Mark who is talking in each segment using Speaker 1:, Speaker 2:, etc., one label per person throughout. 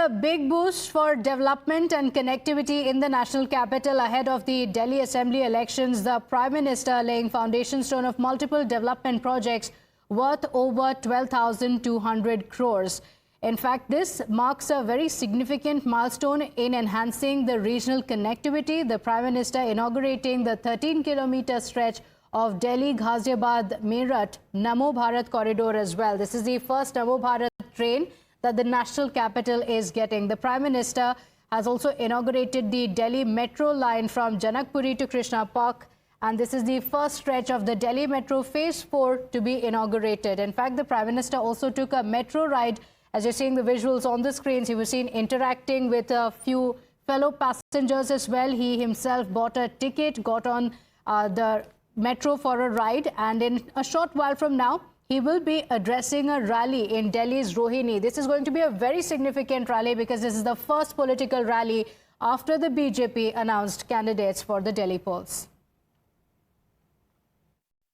Speaker 1: a big boost for development and connectivity in the national capital ahead of the Delhi Assembly elections. The Prime Minister laying foundation stone of multiple development projects worth over 12,200 crores. In fact, this marks a very significant milestone in enhancing the regional connectivity. The Prime Minister inaugurating the 13-kilometer stretch of Delhi Ghaziabad Meerut Namo Bharat corridor as well. This is the first Namo Bharat train that the national capital is getting. The Prime Minister has also inaugurated the Delhi Metro line from Janakpuri to Krishna Park, and this is the first stretch of the Delhi Metro Phase 4 to be inaugurated. In fact, the Prime Minister also took a metro ride. As you're seeing the visuals on the screens, he was seen interacting with a few fellow passengers as well. He himself bought a ticket, got on the metro for a ride, and in a short while from now, he will be addressing a rally in Delhi's Rohini. This is going to be a very significant rally because this is the first political rally after the BJP announced candidates for the Delhi polls.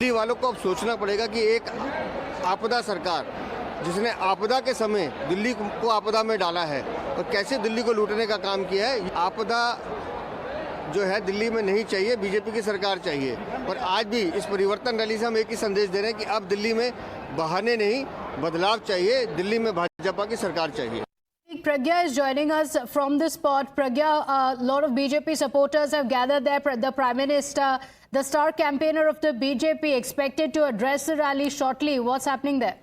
Speaker 2: Delhi वालों को अब सोचना पड़ेगा कि एक आपदा सरकार जिसने आपदा के समय दिल्ली को आपदा में डाला है और कैसे दिल्ली को लूटने का काम किया है। आपदा जो है दिल्ली में नहीं चाहिए, बीजेपी की सरकार चाहिए। और आज भी इस परिवर्तन रैली से हम एक ही संदेश दे रहे हैं कि अब दिल्ली में बहाने नहीं, बदलाव चाहिए। दिल्ली में भाजपा की सरकार चाहिए।
Speaker 1: Pragya is joining us from the spot. Pragya, a lot of BJP supporters have gathered there. The Prime Minister, the star campaigner of the BJP, expected to address the rally shortly. What's happening there?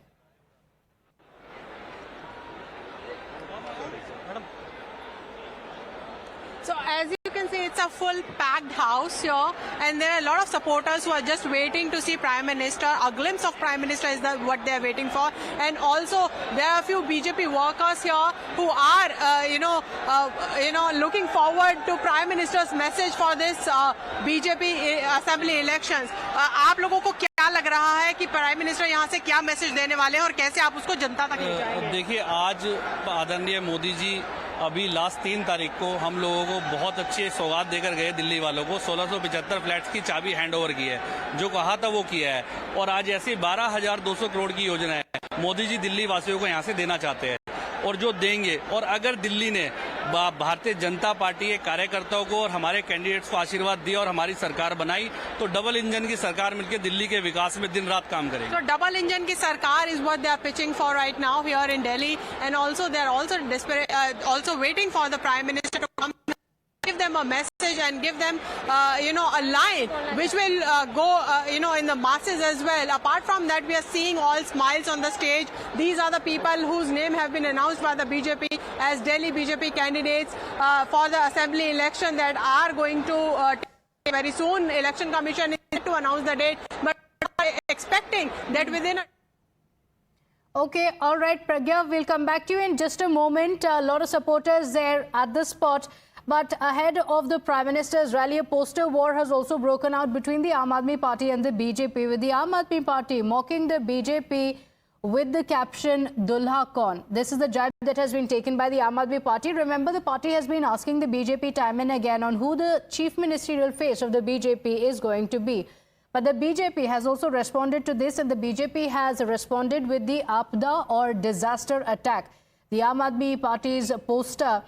Speaker 3: So as you can see, it's a full packed house here, and there are a lot of supporters who are just waiting to see Prime Minister. A glimpse of Prime Minister is what they are waiting for, and also there are a few BJP workers here who are, looking forward to Prime Minister's message for this BJP Assembly elections. आप लोगों को क्या लग रहा है कि prime minister यहाँ से क्या मैसेज देने वाले हैं और कैसे आप उसको जनता तक ले जाएंगे?
Speaker 4: देखिए, आज आदरणीय मोदी जी अभी लास्ट 3 तारीख को हम लोगों को बहुत अच्छे सौगात देकर गए। दिल्ली वालों को 1675 फ्लैट्स की चाबी हैंड ओवर की है, जो कहा था वो किया है। और आज ऐसी 12,200 करोड़ की योजना है मोदी जी दिल्ली वासियों को यहाँ से देना चाहते हैं, और जो देंगे। और अगर दिल्ली ने भारतीय जनता पार्टी के कार्यकर्ताओं को और हमारे कैंडिडेट्स को आशीर्वाद दिया और हमारी सरकार बनाई, तो डबल इंजन की सरकार मिलकर दिल्ली के विकास में दिन रात काम करेगी।
Speaker 3: तो डबल इंजन की सरकार is what they are pitching for right now here in Delhi, and also they are also desperate, also waiting for the Prime Minister to come, give them a message and give them a line which will go in the masses as well. Apart from that, we are seeing all smiles on the stage. These are the people whose name have been announced by the BJP as Delhi BJP candidates for the assembly election that are going to take very soon. Election Commission is yet to announce the date, but expecting that within a
Speaker 1: Okay, all right, Pragya, we'll come back to you in just a moment. A lot of supporters there at the spot. But ahead of the Prime Minister's rally, a poster war has also broken out between the Aam Aadmi Party and the BJP, with the Aam Aadmi Party mocking the BJP with the caption Dulha Kaun. This is the jab that has been taken by the Aam Aadmi Party. Remember, the party has been asking the BJP time and again on who the chief ministerial face of the BJP is going to be. But the BJP has also responded to this, and the BJP has responded with the Apda or disaster attack. The Aam Aadmi Party's poster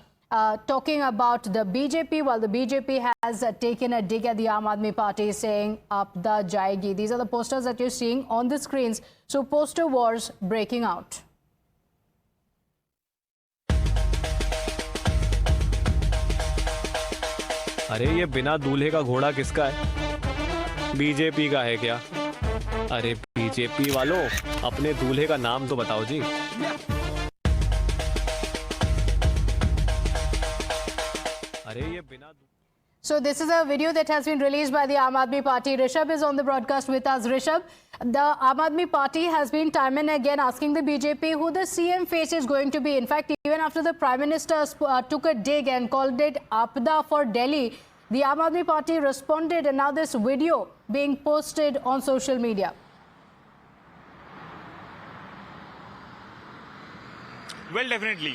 Speaker 1: talking about the BJP, while the BJP has taken a dig at the Aam Aadmi Party, saying Apda Jayegi. These are the posters that you're seeing on the screens. So poster wars breaking out.
Speaker 5: अरे ये बिना दूल्हे का घोड़ा किसका है? BJP का है क्या? अरे बीजेपी वालों, अपने दूल्हे का नाम तो बताओ जी।
Speaker 1: So this is a video that has been released by the Aam Aadmi Party. Rishabh is on the broadcast with us. Rishabh, the Aam Aadmi Party has been time and again asking the BJP who the CM face is going to be. In fact, even after the Prime Minister took a dig and called it Apda for Delhi, the Aam Aadmi Party responded, and now this video being posted on social media.
Speaker 6: Well, definitely,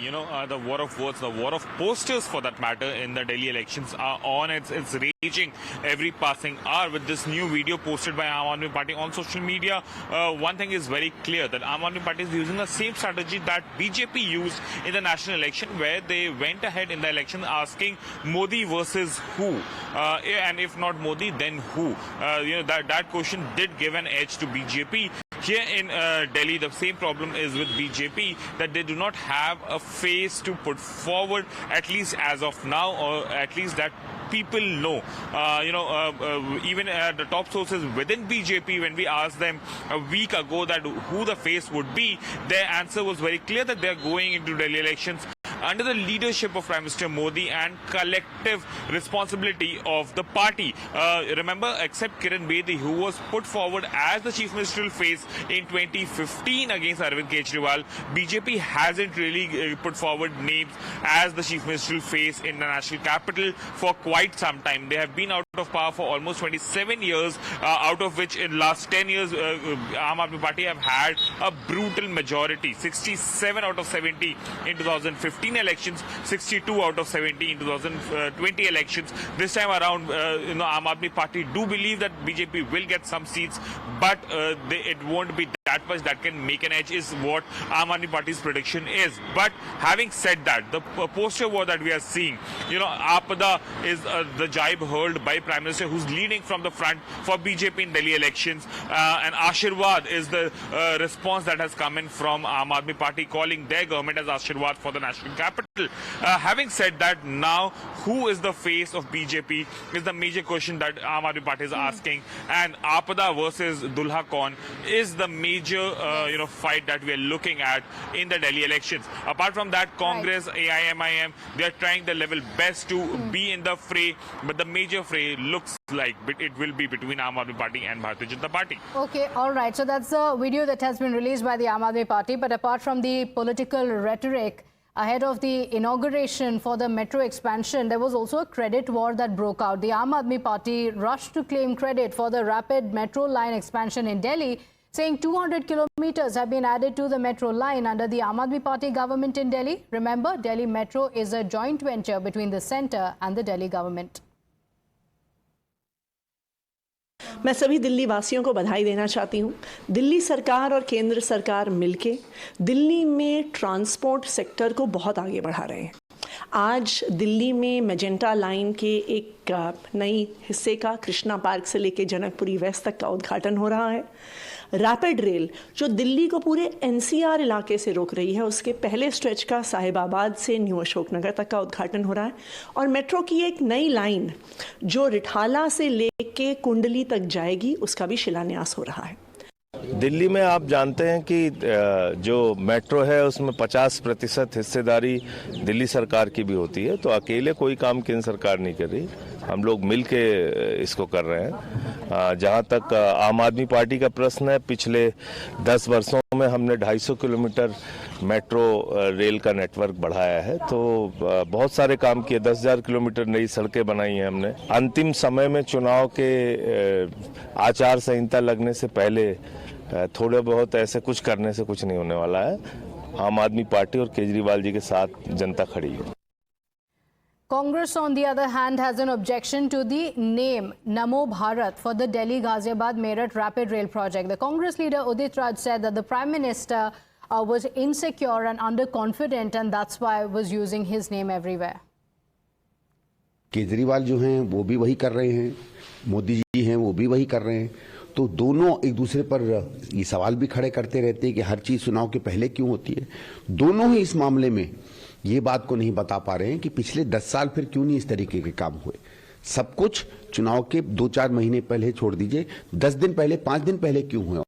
Speaker 6: the war of words, the war of posters for that matter in the Delhi elections are on. It's raging every passing hour with this new video posted by Aam Aadmi Party on social media. One thing is very clear, that Aam Aadmi Party is using the same strategy that BJP used in the national election, where they went ahead in the election asking Modi versus who, and if not Modi, then who? That question did give an edge to BJP. Here in Delhi, the same problem is with BJP, that they do not have a face to put forward, at least as of now, or at least that people know. Even the top sources within BJP, when we asked them a week ago that who the face would be, their answer was very clear, that they are going into Delhi elections under the leadership of Prime Minister Modi and collective responsibility of the party. Remember, except Kiran Bedi, who was put forward as the chief ministerial face in 2015 against Arvind Kejriwal, BJP hasn't really put forward names as the chief ministerial face in the national capital for quite some time. They have been out of power for almost 27 years, out of which in last 10 years, Aam Aadmi Party have had a brutal majority, 67 out of 70 in 2015 elections, 62 out of 70 in 2020 elections. This time around, Aam Aadmi Party do believe that BJP will get some seats, but it won't be that much that can make an edge, is what Aam Aadmi Party's prediction is. But having said that, the poster war that we are seeing, Aapada is the jibe hurled by Prime Minister, who's leading from the front for BJP in Delhi elections, and Ashirwad is the response that has come in from Aam Aadmi Party, calling their government as Ashirwad for the national capital. Having said that, now who is the face of BJP is the major question that Aam Aadmi Party is asking, and Aapada versus Dulha Kaun is the major fight that we are looking at in the Delhi elections. Apart from that, Congress, AIMIM, they are trying their level best to be in the fray, but the major fray looks like it will be between Aam Aadmi Party and Bharatiya Janata Party.
Speaker 1: Okay, all right. So that's the video that has been released by the Aam Aadmi Party. But apart from the political rhetoric ahead of the inauguration for the metro expansion, there was also a credit war that broke out. The Aam Aadmi Party rushed to claim credit for the rapid metro line expansion in Delhi, saying 200 kilometers have been added to the metro line under the Aam Aadmi Party government in Delhi. Remember, Delhi Metro is a joint venture between the centre and the Delhi government.
Speaker 7: मैं सभी दिल्ली वासियों को बधाई देना चाहती हूँ। दिल्ली सरकार और केंद्र सरकार मिलके दिल्ली में ट्रांसपोर्ट सेक्टर को बहुत आगे बढ़ा रहे हैं। आज दिल्ली में मेजेंटा लाइन के एक नई हिस्से का कृष्णा पार्क से लेकर जनकपुरी वेस्ट तक का उद्घाटन हो रहा है। रैपिड रेल जो दिल्ली को पूरे एनसीआर इलाके से रोक रही है, उसके पहले स्ट्रेच का साहिबाबाद से न्यू अशोकनगर तक का उद्घाटन हो रहा है। और मेट्रो की एक नई लाइन जो रिठाला से लेके कुंडली तक जाएगी, उसका भी शिलान्यास हो रहा है।
Speaker 8: दिल्ली में आप जानते हैं कि जो मेट्रो है उसमें 50% हिस्सेदारी दिल्ली सरकार की भी होती है, तो अकेले कोई काम केंद्र सरकार नहीं कर रही, हम लोग मिल के इसको कर रहे हैं। जहां तक आम आदमी पार्टी का प्रश्न है, पिछले 10 वर्षों में हमने 250 किलोमीटर मेट्रो रेल का नेटवर्क बढ़ाया है, तो बहुत सारे काम किए, 10,000 किलोमीटर नई सड़कें बनाई हैं हमने। अंतिम समय में चुनाव के आचार संहिता लगने से पहले थोड़े बहुत ऐसे कुछ करने से कुछ नहीं होने वाला है। आम आदमी पार्टी और केजरीवाल जी के साथ जनता खड़ी है।
Speaker 1: Congress, on the other hand, has an objection to the name Namo Bharat for the Delhi Ghaziabad Meerut Rapid Rail project. The Congress leader Udit Raj said that the Prime Minister was insecure and underconfident, and that's why was using his name everywhere.
Speaker 9: Kejriwal जो हैं वो भी वही कर रहे हैं, मोदी जी हैं वो भी वही कर रहे हैं, तो दोनों एक दूसरे पर ये सवाल भी खड़े करते रहते हैं कि हर चीज चुनाव के पहले क्यों होती है। दोनों ही इस मामले में ये बात को नहीं बता पा रहे हैं कि पिछले 10 साल फिर क्यों नहीं इस तरीके के काम हुए। सब कुछ चुनाव के 2-4 महीने पहले छोड़ दीजिए, 10 दिन पहले, 5 दिन पहले क्यों हुए।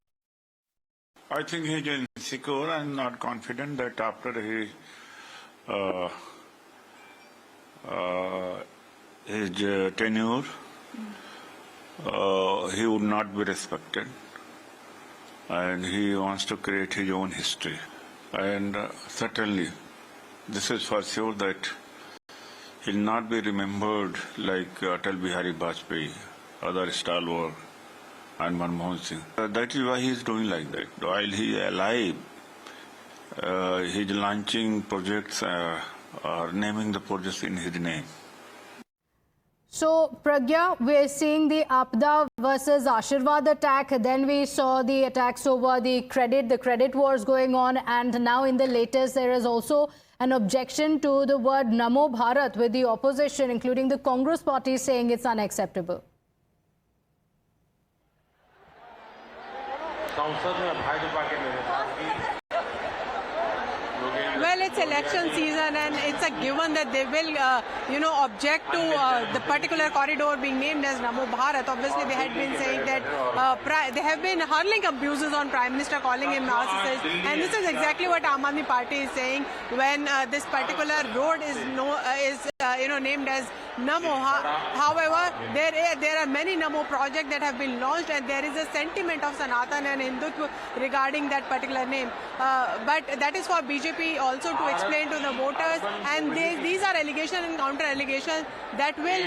Speaker 10: I think he is insecure and not confident that after his tenure, he would not be respected, and he wants to create his own history. And certainly, this is for sure that he'll not be remembered like Atal Bihari Vajpayee, other stalwart, and Manmohan Singh. That is why he is doing like that. While he is alive, he's launching projects or naming the projects in his name.
Speaker 1: So, Pragya, we're seeing the Apda versus Ashirwad attack. Then we saw the attacks over the credit wars going on. And now in the latest, there is also an objection to the word Namo Bharat, with the opposition, including the Congress party, saying it's unacceptable.
Speaker 3: Well, it's election season and it's a given that they will, object to the particular corridor being named as Namo Bharat. Obviously, they had been saying that they have been hurling abuses on Prime Minister, calling him narcissist. And this is exactly what Aam Aadmi Party is saying when this particular road is named as Namo. However, there are many Namo projects that have been launched, and there is a sentiment of Sanatan and Hindutva regarding that particular name. But that is for BJP also to explain to the voters, and these are allegations and counter allegations that will,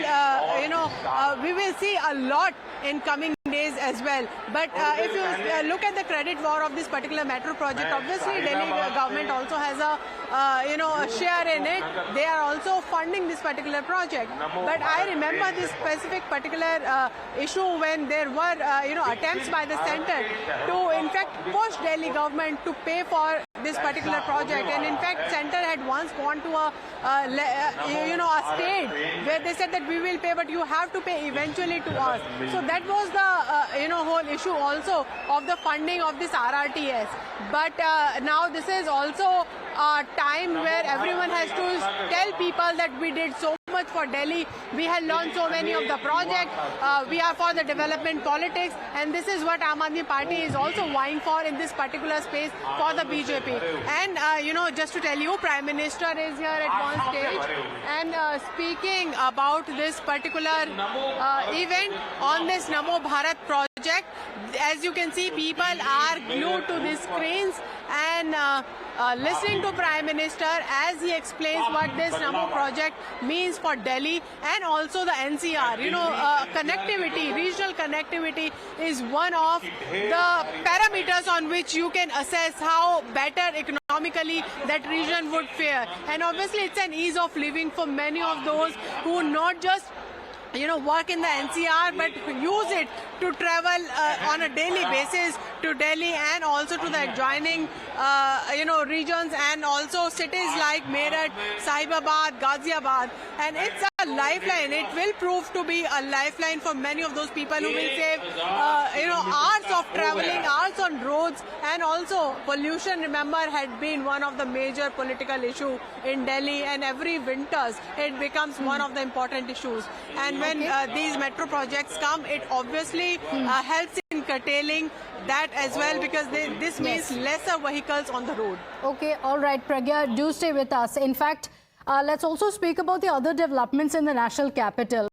Speaker 3: we will see a lot in coming days as well. But if you look at the credit war of this particular metro project, obviously Delhi government also has a share in it. They are also funding this particular project. But I remember this specific particular issue when there were attempts by the centre to in fact push Delhi government to pay for this particular project, and in fact centre had once gone to a state where they said that we will pay, but you have to pay eventually to us. So that was the whole issue also of the funding of this RRTS. But now this is also a time where everyone has to tell people that we did so much for Delhi, we had launched so many of the projects, we are for the development politics, and this is what Aam Aadmi Party is also vying for in this particular space for the BJP. And just to tell you, Prime Minister is here at one stage and speaking about this particular event on this Namo Bharat project. As you can see, people are glued to the screens and listening to Prime Minister as he explains what this Namo project means for Delhi and also the NCR. Connectivity, regional connectivity is one of the parameters on which you can assess how better economically that region would fare. And obviously it's an ease of living for many of those who not just work in the NCR but use it to travel on a daily basis to Delhi and also to the adjoining regions and also cities like Meerut, Sahibabad, Ghaziabad, and it's a lifeline. It will prove to be a lifeline for many of those people who will save hours of traveling, hours on roads, and also pollution, remember, had been one of the major political issues in Delhi, and every winters it becomes one of the important issues. And when these metro projects come, it obviously helps in curtailing that as well, because this means lesser vehicles on the road.
Speaker 1: Okay, all right, Pragya, do stay with us. In fact, let's also speak about the other developments in the national capital.